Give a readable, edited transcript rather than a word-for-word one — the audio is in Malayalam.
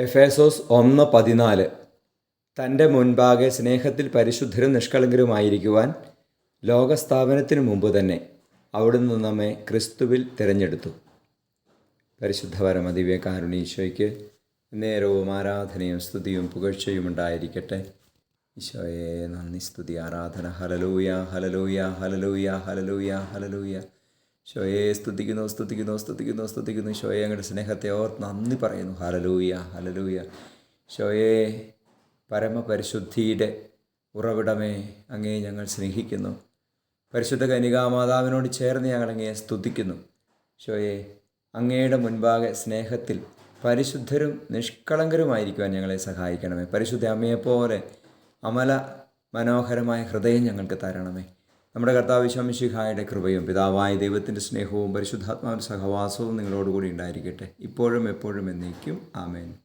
എഫേസോസ് 1:14 തൻ്റെ മുൻപാകെ സ്നേഹത്തിൽ പരിശുദ്ധരും നിഷ്കളങ്കരുമായിരിക്കുവാൻ ലോകസ്ഥാപനത്തിനു മുമ്പ് തന്നെ അവിടുന്ന് നമ്മെ ക്രിസ്തുവിൽ തിരഞ്ഞെടുത്തു. പരിശുദ്ധ പരമദിവ്യകാരുണ്യ നേരവും ആരാധനയും സ്തുതിയും പുകഴ്ചയും ഉണ്ടായിരിക്കട്ടെ. ഈശോയെ നന്ദി, സ്തുതി, ആരാധന. Hallelujah, hallelujah, hallelujah, hallelujah, hallelujah. ഈശോയെ സ്തുതിക്കുന്നു, സ്തുതിക്കുന്നു, സ്തുതിക്കുന്നു, സ്തുതിക്കുന്നു. ഈശോയെ അങ്ങയുടെ സ്നേഹത്തെ ഓർത്ത് നന്ദി പറയുന്നു. Hallelujah, hallelujah. ഈശോയെ പരമപരിശുദ്ധിയുടെ ഉറവിടമേ, അങ്ങയെ ഞങ്ങൾ സ്നേഹിക്കുന്നു. പരിശുദ്ധ കന്യകാമാതാവിനോട് ചേർന്ന് ഞങ്ങൾ അങ്ങയെ സ്തുതിക്കുന്നു. ഈശോയെ അങ്ങയുടെ മുൻപാകെ സ്നേഹത്തിൽ പരിശുദ്ധരും നിഷ്കളങ്കരുമായിരിക്കുവാൻ ഞങ്ങളെ സഹായിക്കണമേ. പരിശുദ്ധ അമ്മയെപ്പോലെ അമല മനോഹരമായ ഹൃദയം ഞങ്ങൾക്ക് തരണമേ. നമ്മുടെ കർത്താവ് ഈശോ മിശിഹായുടെ കൃപയും പിതാവായ ദൈവത്തിൻ്റെ സ്നേഹവും പരിശുദ്ധാത്മാവിൻ്റെ സഹവാസവും നിങ്ങളോടുകൂടി ഉണ്ടായിരിക്കട്ടെ, ഇപ്പോഴും എപ്പോഴും എന്നേക്കും. ആമേൻ.